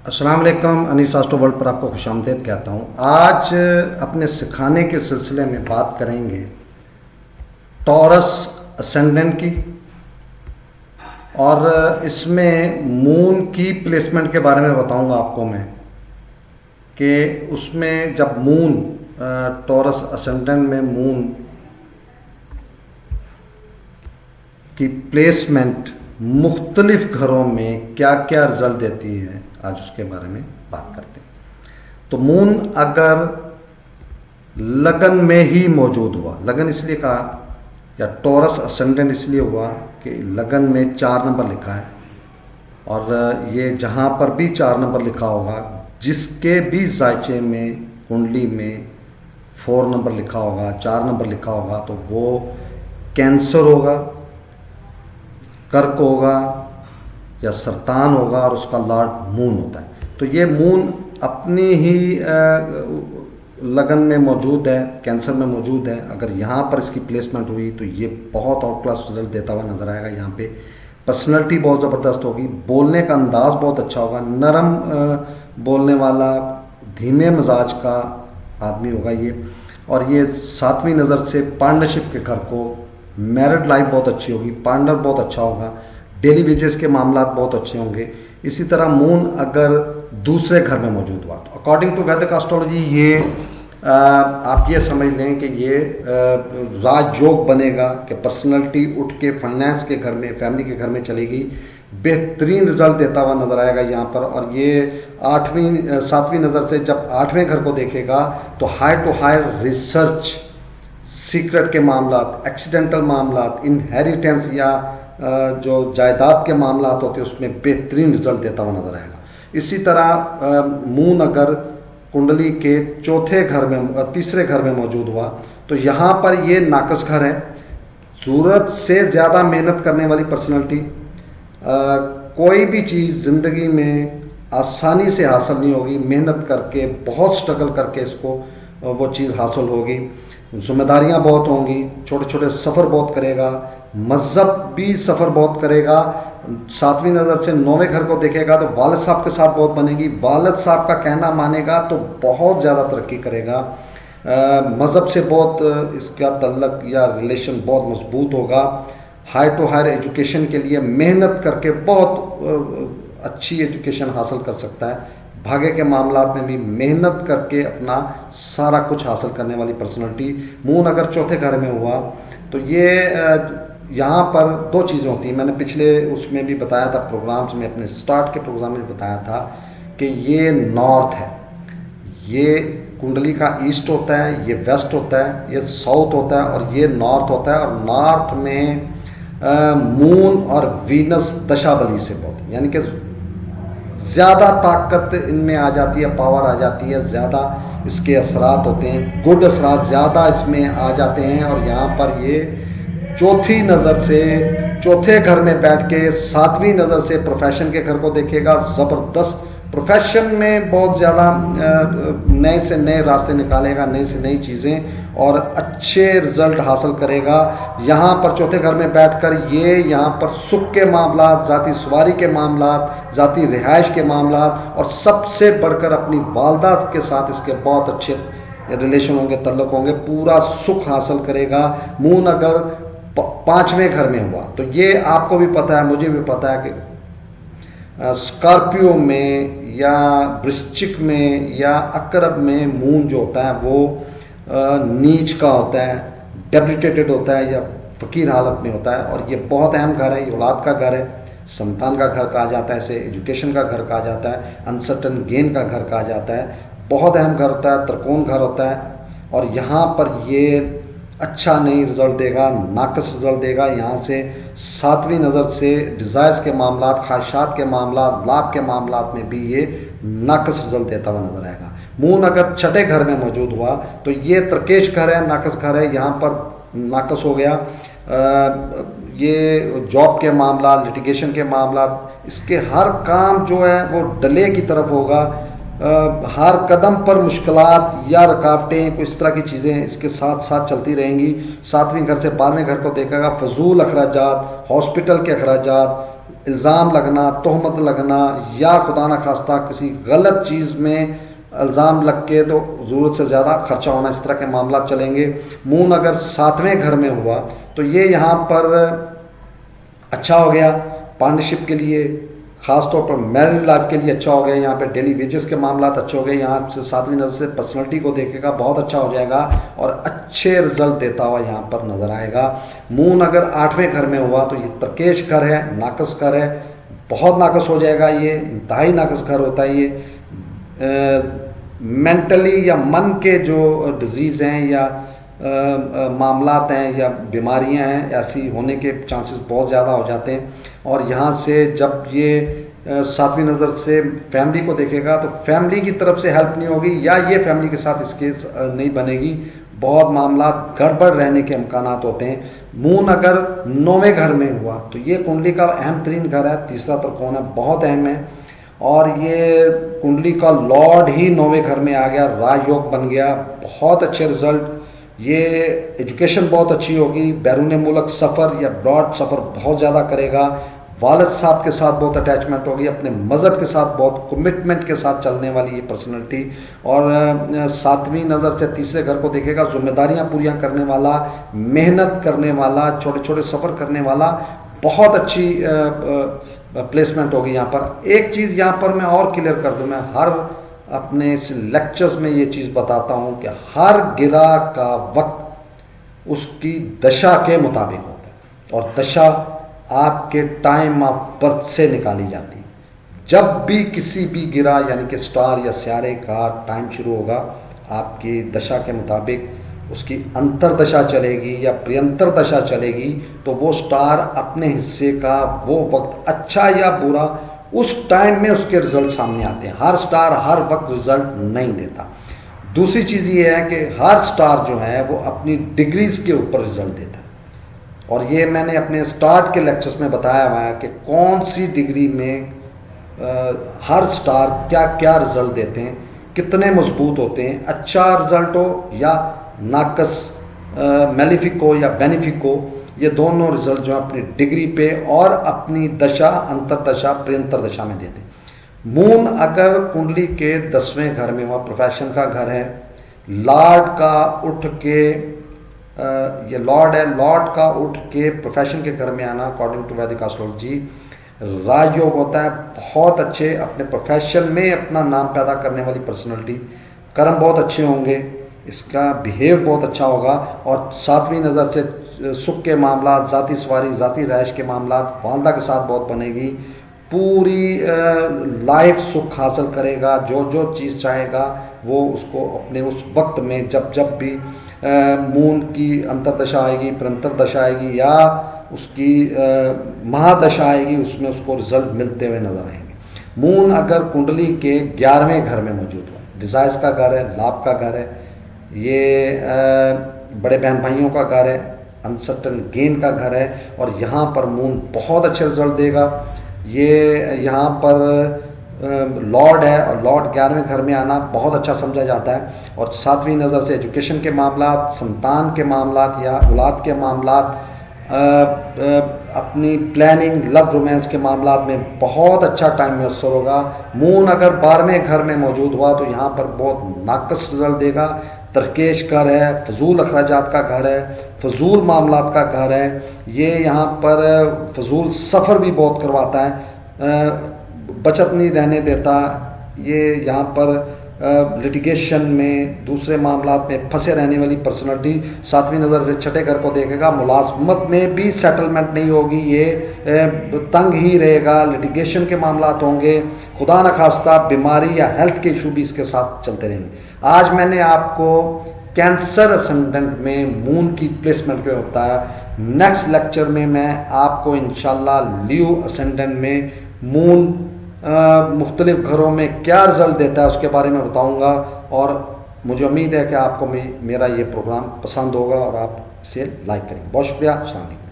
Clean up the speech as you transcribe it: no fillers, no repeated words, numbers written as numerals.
अस्सलाम वालेकुम। Anees astro world पर आपको खुशामदीद कहता हूँ। आज अपने सिखाने के सिलसिले में बात करेंगे टॉरस असेंडेंट की और इसमें मून की प्लेसमेंट के बारे में बताऊंगा आपको मैं कि उसमें जब मून टॉरस असेंडेंट में मून की प्लेसमेंट मुख्तलिफ घरों में क्या क्या रिजल्ट देती है, आज उसके बारे में बात करते हैं। तो मून अगर लगन में ही मौजूद हुआ, लगन इसलिए कहा या टॉरस असेंडेंट इसलिए हुआ कि लगन में 4 नंबर लिखा है और ये जहाँ पर भी 4 नंबर लिखा होगा, जिसके भी जायचे में कुंडली में 4 नंबर लिखा होगा, 4 नंबर लिखा होगा, तो वो कैंसर होगा, कर्क होगा या सरतान होगा और उसका लॉर्ड मून होता है। तो ये मून अपनी ही लगन में मौजूद है, कैंसर में मौजूद है। अगर यहाँ पर इसकी प्लेसमेंट हुई तो ये बहुत आउट क्लास रिजल्ट देता हुआ नजर आएगा। यहाँ पे पर्सनैलिटी बहुत ज़बरदस्त होगी, बोलने का अंदाज बहुत अच्छा होगा, नरम बोलने वाला, धीमे मिजाज का आदमी होगा ये। और ये 7वीं नज़र से पार्टनरशिप के घर को, मैरिड लाइफ बहुत अच्छी होगी, पार्टनर बहुत अच्छा होगा, डेली वेजेस के मामलात बहुत अच्छे होंगे। इसी तरह मून अगर दूसरे घर में मौजूद हुआ तो अकॉर्डिंग टू वैदिक एस्ट्रोलॉजी ये आप ये समझ लें कि ये राजयोग बनेगा कि पर्सनैलिटी उठ के फाइनेंस के घर में, फैमिली के घर में चलेगी, बेहतरीन रिजल्ट देता हुआ नजर आएगा यहाँ पर। और ये 7वीं नज़र से जब 8वें घर को देखेगा तो high to high research, secret के मामलात, एक्सीडेंटल मामलात, इनहेरिटेंस या जो जायदाद के मामलात होते हैं उसमें बेहतरीन रिजल्ट देता हुआ नजर आएगा। इसी तरह मून अगर कुंडली के चौथे घर में, तीसरे घर में मौजूद हुआ तो यहाँ पर ये नाकस घर है। ज़रूरत से ज़्यादा मेहनत करने वाली पर्सनैलिटी, कोई भी चीज़ ज़िंदगी में आसानी से हासिल नहीं होगी, मेहनत करके बहुत स्ट्रगल करके इसको वो चीज़ हासिल होगी। जिम्मेदारियाँ बहुत होंगी, छोटे छोटे सफ़र बहुत करेगा, मज़हब भी सफ़र बहुत करेगा। 7वीं नज़र से 9वें घर को देखेगा तो वालिद साहब के साथ बहुत बनेगी, वालिद साहब का कहना मानेगा तो बहुत ज़्यादा तरक्की करेगा। मज़हब से बहुत इसका तल्लक या रिलेशन बहुत मजबूत होगा। हाई टू हायर एजुकेशन के लिए मेहनत करके बहुत अच्छी एजुकेशन हासिल कर सकता है। भाग्य के मामलात में भी मेहनत करके अपना सारा कुछ हासिल करने वाली पर्सनैलिटी। मून अगर चौथे घर में हुआ तो ये यहाँ पर 2 चीज़ें होती हैं। मैंने पिछले उसमें भी बताया था, प्रोग्राम्स में, अपने स्टार्ट के प्रोग्राम में बताया था कि ये नॉर्थ है, ये कुंडली का ईस्ट होता है, ये वेस्ट होता है, ये साउथ होता है और ये नॉर्थ होता है। और नॉर्थ में मून और वीनस दशा बली से बहुत, यानी कि ज़्यादा ताकत इनमें आ जाती है, पावर आ जाती है, ज़्यादा इसके असरात होते हैं, गुड असरात ज़्यादा इसमें आ जाते हैं। और यहाँ पर ये चौथी नज़र से चौथे घर में बैठ के 7वीं नज़र से प्रोफेशन के घर को देखेगा। ज़बरदस्त प्रोफेशन में बहुत ज़्यादा नए से नए रास्ते निकालेगा, नई से नई चीज़ें और अच्छे रिजल्ट हासिल करेगा। यहाँ पर चौथे घर में बैठकर ये यहाँ पर सुख के मामलात, ज़ाती सवारी के मामलात, ज़ाती रिहाइश के मामलात और सबसे बढ़कर अपनी वालदा के साथ इसके बहुत अच्छे रिलेशन होंगे, तल्लुक़ होंगे, पूरा सुख हासिल करेगा। मून अगर 5वें घर में हुआ तो ये आपको भी पता है, मुझे भी पता है कि स्कॉर्पियो में या वृश्चिक में या अकरब में मून जो होता है वो नीच का होता है, डेबिलिटेटेड होता है या फ़कीर हालत में होता है। और ये बहुत अहम घर है, ये औलाद का घर है, संतान का घर कहा जाता है, इसे एजुकेशन का घर कहा जाता है, अनसर्टन गेन का घर कहा जाता है। बहुत अहम घर होता है, त्रिकोण घर होता है। और यहाँ पर ये अच्छा नहीं रिज़ल्ट देगा, नाकस रिज़ल्ट देगा। यहाँ से 7वीं नज़र से डिज़ायर्स के मामलात, ख्वाहिशात के मामलात, लाभ के मामलात में भी ये नाकस रिज़ल्ट देता हुआ नज़र आएगा। मून अगर छठे घर में मौजूद हुआ तो ये तरकेश घर है, नाकस घर है, यहाँ पर नाकस हो गया। ये जॉब के मामला, लिटिगेशन के मामला, इसके हर काम जो है वो डिले की तरफ होगा। हर कदम पर मुश्किलात या रुकावटें, कोई इस तरह की चीज़ें इसके साथ साथ चलती रहेंगी। 7वीं घर से 12वें घर को देखेगा, फजूल अखराजात, हॉस्पिटल के अखराजात, इल्ज़ाम लगना, तोहमत लगना, या खुदा न खास्ता किसी गलत चीज़ में इल्ज़ाम लग के तो ज़रूरत से ज़्यादा खर्चा होना, इस तरह के मामला चलेंगे। मून अगर 7वें घर में हुआ तो ये यहाँ पर अच्छा हो गया पार्टनरशिप के लिए, ख़ास तौर पर मैरिड लाइफ के लिए अच्छा हो गया। यहाँ पे डेली वेजेस के मामला अच्छे हो गए। यहाँ से 7वीं नज़र से पर्सनैलिटी को देखेगा, बहुत अच्छा हो जाएगा और अच्छे रिजल्ट देता हुआ यहाँ पर नज़र आएगा। मून अगर 8वें घर में हुआ तो ये तरकेश घर है, नाकस घर है, बहुत नाकस हो जाएगा। ये इंतहाई नाकस घर होता है। ये मेंटली या मन के जो डिजीज़ हैं या मामलात हैं या बीमारियां हैं, ऐसी होने के चांसेस बहुत ज़्यादा हो जाते हैं। और यहाँ से जब ये 7वीं नज़र से फैमिली को देखेगा तो फैमिली की तरफ से हेल्प नहीं होगी या ये फैमिली के साथ इसके नहीं बनेगी, बहुत मामला गड़बड़ रहने के इम्कानात होते हैं। मून अगर 9वें घर में हुआ तो ये कुंडली का अहम तरीन घर है, तीसरा त्रिकोण है, बहुत अहम है। और ये कुंडली का लॉर्ड ही 9वें घर में आ गया, राजयोग बन गया, बहुत अच्छे रिजल्ट। ये एजुकेशन बहुत अच्छी होगी, बैरून मुल्क सफ़र या ब्रॉड सफ़र बहुत ज़्यादा करेगा, वालिद साहब के साथ बहुत अटैचमेंट होगी, अपने मज़हब के साथ बहुत कमिटमेंट के साथ चलने वाली ये पर्सनैलिटी। और 7वीं नज़र से तीसरे घर को देखेगा, जिम्मेदारियाँ पूरियाँ करने वाला, मेहनत करने वाला, छोटे छोटे सफ़र करने वाला, बहुत अच्छी प्लेसमेंट होगी यहाँ पर। एक चीज़ यहाँ पर मैं और क्लियर कर दूँ, मैं हर अपने इस लेक्चर्स में ये चीज़ बताता हूँ कि हर गिरा का वक्त उसकी दशा के मुताबिक होता है और दशा आपके टाइम ऑफ बर्थ से निकाली जाती है। जब भी किसी भी गिरा यानी कि स्टार या सियारे का टाइम शुरू होगा, आपकी दशा के मुताबिक उसकी अंतरदशा चलेगी या प्रियंतर दशा चलेगी, तो वो स्टार अपने हिस्से का वो वक्त अच्छा या बुरा उस टाइम में उसके रिजल्ट सामने आते हैं। हर स्टार हर वक्त रिजल्ट नहीं देता। दूसरी चीज़ ये है कि हर स्टार जो है वो अपनी डिग्रीज के ऊपर रिजल्ट देता है, और ये मैंने अपने स्टार्ट के लेक्चर्स में बताया हुआ है कि कौन सी डिग्री में हर स्टार क्या क्या रिजल्ट देते हैं, कितने मजबूत होते हैं, अच्छा रिजल्ट हो या नाकस मेलिफिक हो या बेनिफिक हो, ये दोनों रिजल्ट जो अपनी डिग्री पे और अपनी दशा, अंतरदशा, प्रियंतर दशा में देते हैं। मून अगर कुंडली के 10वें घर में हुआ, प्रोफेशन का घर है, लॉर्ड का उठ के ये लॉर्ड है, लॉर्ड का उठ के प्रोफेशन के घर में आना अकॉर्डिंग टू वैदिक एस्ट्रोलॉजी राजयोग होता है। बहुत अच्छे अपने प्रोफेशन में अपना नाम पैदा करने वाली पर्सनैलिटी, कर्म बहुत अच्छे होंगे, इसका बिहेव बहुत अच्छा होगा। और 7वीं नज़र से सुख के मामला, ज़ाती सवारी, ज़ाती रहायश के मामला वालदा के साथ बहुत बनेगी, पूरी लाइफ सुख हासिल करेगा, जो जो चीज़ चाहेगा वो उसको अपने उस वक्त में जब जब भी मून की अंतरदशा आएगी, प्रंतर दशा आएगी या उसकी महादशा आएगी, उसमें उसको रिजल्ट मिलते हुए नजर आएंगे। मून अगर कुंडली के 11वें घर में मौजूद हो, डिज़ायर्स का घर है, लाभ का घर है, ये बड़े बहन भाइयों का घर है, अनसर्टन गेन का घर है, और यहाँ पर मून बहुत अच्छे रिजल्ट देगा। ये यहाँ पर लॉर्ड है और लॉर्ड 11वें घर में आना बहुत अच्छा समझा जाता है। और 7वीं नज़र से एजुकेशन के मामलात, संतान के मामलात या औलाद के मामलात, अपनी प्लानिंग, लव रोमांस के मामलात में बहुत अच्छा टाइम मैसर होगा। मून अगर 12वें घर में मौजूद हुआ तो यहाँ पर बहुत नाकस रिजल्ट देगा। तरकेश घर है, फजूल अखराजात का घर है, फजूल मामलात का घर है, ये यहाँ पर फजूल सफ़र भी बहुत करवाता है, बचत नहीं रहने देता। ये यहाँ पर लिटिगेशन में, दूसरे मामलात में फंसे रहने वाली पर्सनैलिटी 7वीं नज़र से छठे घर को देखेगा। मुलाजमत में भी सेटलमेंट नहीं होगी, ये तंग ही रहेगा, लिटिगेशन के मामलात होंगे, खुदा न खास्ता बीमारी या हेल्थ के इशू भी इसके साथ चलते रहेंगे। आज मैंने आपको कैंसर असेंडेंट में मून की प्लेसमेंट पे होता है। नेक्स्ट लेक्चर में मैं आपको इंशाल्लाह लियो असेंडेंट में मून मुख्तलिफ घरों में क्या रिज़ल्ट देता है उसके बारे में बताऊंगा, और मुझे उम्मीद है कि आपको मेरा ये प्रोग्राम पसंद होगा और आप इसे लाइक करेंगे। बहुत शुक्रिया। अस्सलाम वालेकुम।